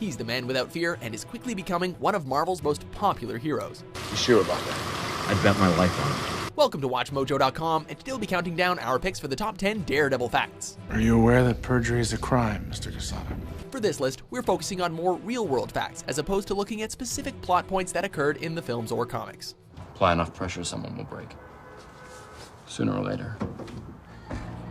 He's the man without fear and is quickly becoming one of Marvel's most popular heroes. You sure about that? I'd bet my life on it. Welcome to WatchMojo.com, and today we'll be counting down our picks for the top 10 Daredevil facts. Are you aware that perjury is a crime, Mr. Quesada? For this list, we're focusing on more real-world facts, as opposed to looking at specific plot points that occurred in the films or comics. Apply enough pressure, someone will break. Sooner or later.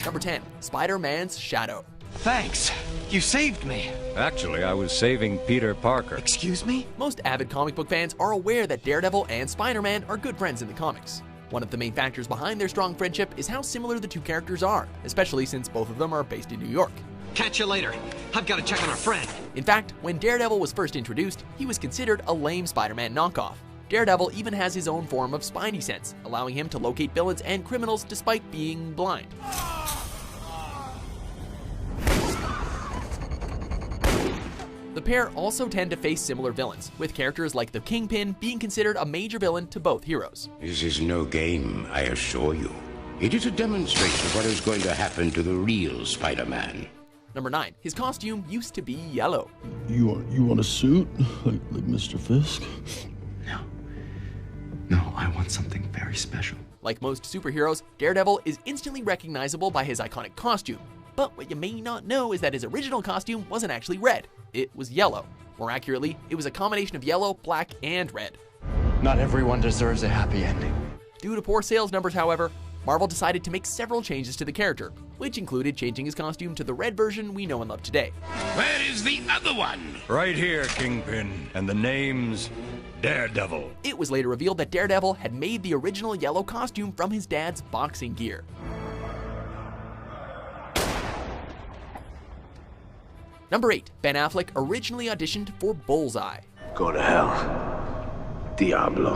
Number 10, Spider-Man's Shadow. Thanks. You saved me. Actually, I was saving Peter Parker. Excuse me? Most avid comic book fans are aware that Daredevil and Spider-Man are good friends in the comics. One of the main factors behind their strong friendship is how similar the two characters are, especially since both of them are based in New York. Catch you later. I've got to check on our friend. In fact, when Daredevil was first introduced, he was considered a lame Spider-Man knockoff. Daredevil even has his own form of Spidey sense, allowing him to locate villains and criminals despite being blind. The pair also tend to face similar villains, with characters like the Kingpin being considered a major villain to both heroes. This is no game, I assure you. It is a demonstration of what is going to happen to the real Spider-Man. Number 9, his costume used to be yellow. You want a suit? Like Mr. Fisk? No, I want something very special. Like most superheroes, Daredevil is instantly recognizable by his iconic costume. But what you may not know is that his original costume wasn't actually red. It was yellow. More accurately, it was a combination of yellow, black, and red. Not everyone deserves a happy ending. Due to poor sales numbers, however, Marvel decided to make several changes to the character, which included changing his costume to the red version we know and love today. Where is the other one? Right here, Kingpin. And the name's Daredevil. It was later revealed that Daredevil had made the original yellow costume from his dad's boxing gear. Number 8, Ben Affleck originally auditioned for Bullseye. Go to hell, Diablo.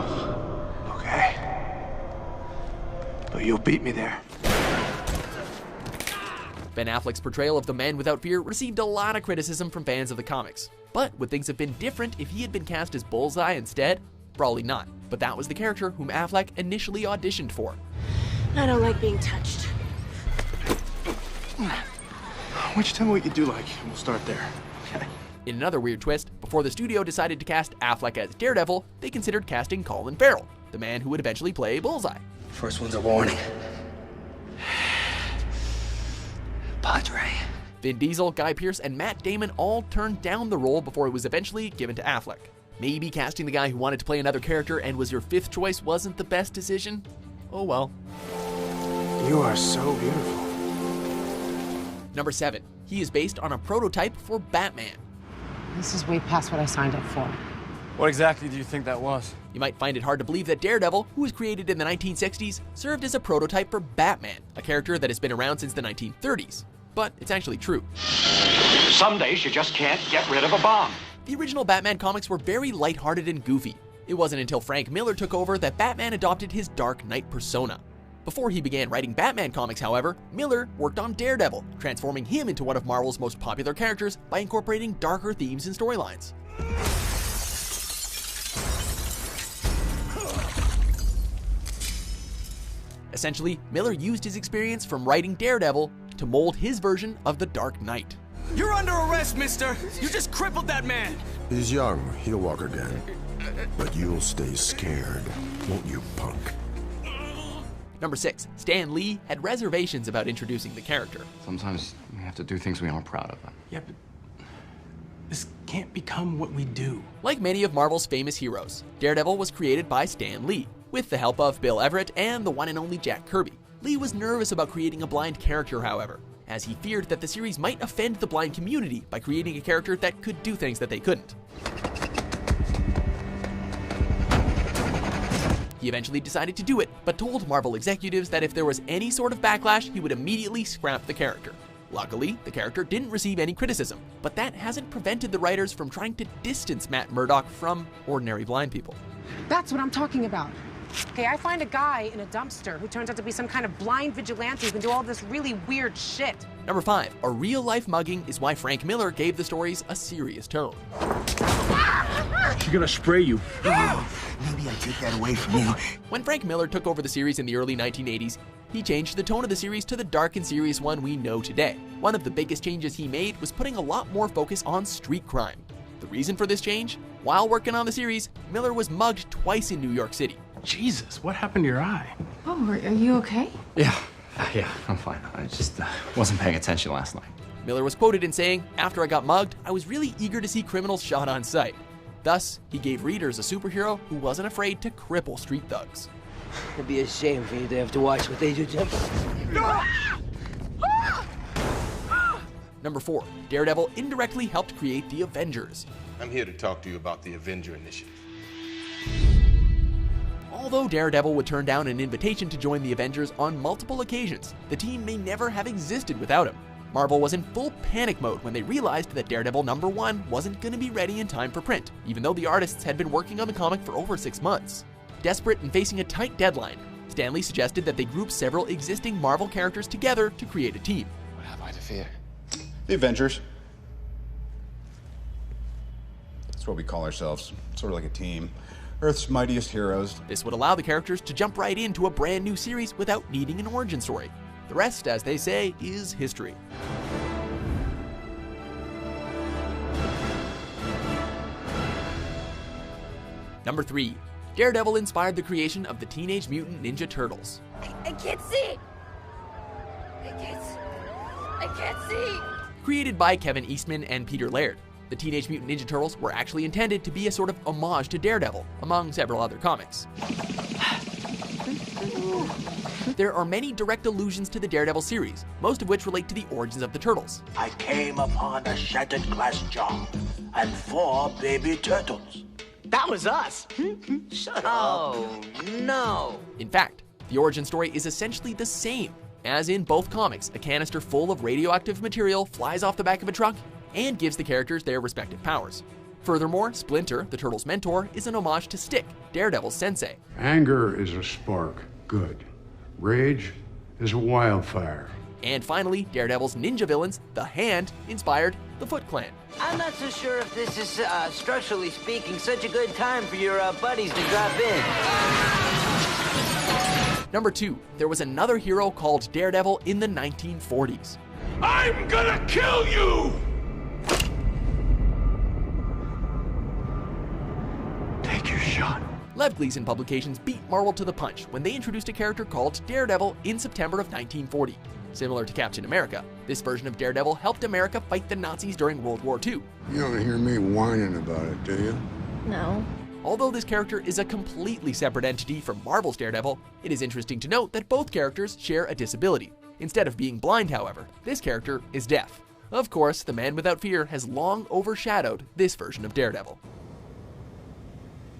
Okay. But you'll beat me there. Ben Affleck's portrayal of the Man Without Fear received a lot of criticism from fans of the comics. But would things have been different if he had been cast as Bullseye instead? Probably not. But that was the character whom Affleck initially auditioned for. I don't like being touched. Why don't you tell me what you do like, and we'll start there. Okay. In another weird twist, before the studio decided to cast Affleck as Daredevil, they considered casting Colin Farrell, the man who would eventually play Bullseye. First one's a warning. Padre. Vin Diesel, Guy Pearce, and Matt Damon all turned down the role before it was eventually given to Affleck. Maybe casting the guy who wanted to play another character and was your fifth choice wasn't the best decision? Oh well. You are so beautiful. Number 7, he is based on a prototype for Batman. This is way past what I signed up for. What exactly do you think that was? You might find it hard to believe that Daredevil, who was created in the 1960s, served as a prototype for Batman, a character that has been around since the 1930s. But it's actually true. Some days you just can't get rid of a bomb. The original Batman comics were very lighthearted and goofy. It wasn't until Frank Miller took over that Batman adopted his Dark Knight persona. Before he began writing Batman comics, however, Miller worked on Daredevil, transforming him into one of Marvel's most popular characters by incorporating darker themes and storylines. Essentially, Miller used his experience from writing Daredevil to mold his version of the Dark Knight. You're under arrest, mister! You just crippled that man! He's young, he'll walk again. But you'll stay scared, won't you, punk? Number 6, Stan Lee had reservations about introducing the character. Sometimes we have to do things we aren't proud of. Yeah, but this can't become what we do. Like many of Marvel's famous heroes, Daredevil was created by Stan Lee, with the help of Bill Everett and the one and only Jack Kirby. Lee was nervous about creating a blind character, however, as he feared that the series might offend the blind community by creating a character that could do things that they couldn't. He eventually decided to do it, but told Marvel executives that if there was any sort of backlash, he would immediately scrap the character. Luckily, the character didn't receive any criticism, but that hasn't prevented the writers from trying to distance Matt Murdock from ordinary blind people. That's what I'm talking about. Okay, I find a guy in a dumpster who turns out to be some kind of blind vigilante who can do all this really weird shit. Number 5, a real-life mugging is why Frank Miller gave the stories a serious tone. She's gonna spray you. Maybe I take that away from you. When Frank Miller took over the series in the early 1980s, he changed the tone of the series to the dark and serious one we know today. One of the biggest changes he made was putting a lot more focus on street crime. The reason for this change? While working on the series, Miller was mugged twice in New York City. Jesus, what happened to your eye? Oh, are you okay? Yeah, I'm fine. I just wasn't paying attention last night. Miller was quoted in saying, "After I got mugged, I was really eager to see criminals shot on sight." Thus, he gave readers a superhero who wasn't afraid to cripple street thugs. It'd be a shame for you to have to watch what they do to him. Number 4, Daredevil indirectly helped create the Avengers. I'm here to talk to you about the Avenger Initiative. Although Daredevil would turn down an invitation to join the Avengers on multiple occasions, the team may never have existed without him. Marvel was in full panic mode when they realized that Daredevil #1 wasn't going to be ready in time for print, even though the artists had been working on the comic for over 6 months. Desperate and facing a tight deadline, Stan Lee suggested that they group several existing Marvel characters together to create a team. What have I to fear? The Avengers. That's what we call ourselves, sort of like a team. Earth's mightiest heroes. This would allow the characters to jump right into a brand new series without needing an origin story. The rest, as they say, is history. Number 3, Daredevil inspired the creation of the Teenage Mutant Ninja Turtles. I can't see! I can't see! Created by Kevin Eastman and Peter Laird, the Teenage Mutant Ninja Turtles were actually intended to be a sort of homage to Daredevil, among several other comics. There are many direct allusions to the Daredevil series, most of which relate to the origins of the Turtles. I came upon a shattered glass jar and 4 baby turtles. That was us. Shut up. Oh, no. In fact, the origin story is essentially the same. As in both comics, a canister full of radioactive material flies off the back of a truck and gives the characters their respective powers. Furthermore, Splinter, the Turtles' mentor, is an homage to Stick, Daredevil's sensei. Anger is a spark, good. Rage is a wildfire. And finally, Daredevil's ninja villains, the Hand, inspired the Foot Clan. I'm not so sure if this is, structurally speaking, such a good time for your buddies to drop in. Number 2, there was another hero called Daredevil in the 1940s. I'm gonna kill you! Take your shot. Lev Gleason Publications beat Marvel to the punch when they introduced a character called Daredevil in September of 1940. Similar to Captain America, this version of Daredevil helped America fight the Nazis during World War II. You don't hear me whining about it, do you? No. Although this character is a completely separate entity from Marvel's Daredevil, it is interesting to note that both characters share a disability. Instead of being blind, however, this character is deaf. Of course, the Man Without Fear has long overshadowed this version of Daredevil.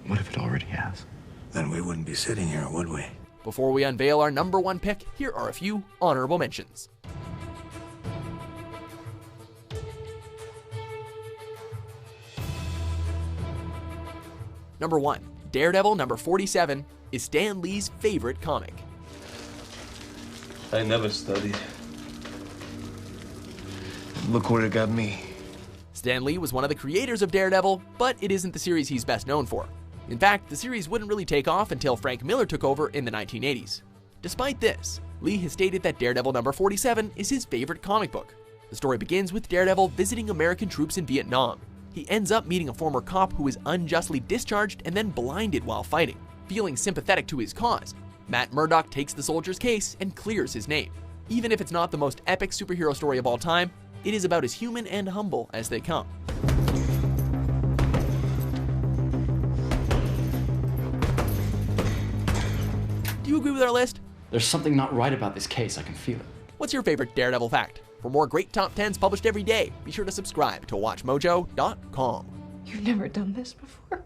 What if it already has? Then we wouldn't be sitting here, would we? Before we unveil our number 1 pick, here are a few honorable mentions. Number 1, Daredevil number 47 is Stan Lee's favorite comic. I never studied. Look where it got me. Stan Lee was one of the creators of Daredevil, but it isn't the series he's best known for. In fact, the series wouldn't really take off until Frank Miller took over in the 1980s. Despite this, Lee has stated that Daredevil number 47 is his favorite comic book. The story begins with Daredevil visiting American troops in Vietnam. He ends up meeting a former cop who is unjustly discharged and then blinded while fighting. Feeling sympathetic to his cause, Matt Murdock takes the soldier's case and clears his name. Even if it's not the most epic superhero story of all time, it is about as human and humble as they come. Do you agree with our list? There's something not right about this case, I can feel it. What's your favorite Daredevil fact? For more great top 10s published every day, be sure to subscribe to WatchMojo.com. You've never done this before?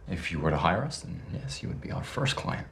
If you were to hire us, then yes, you would be our first client.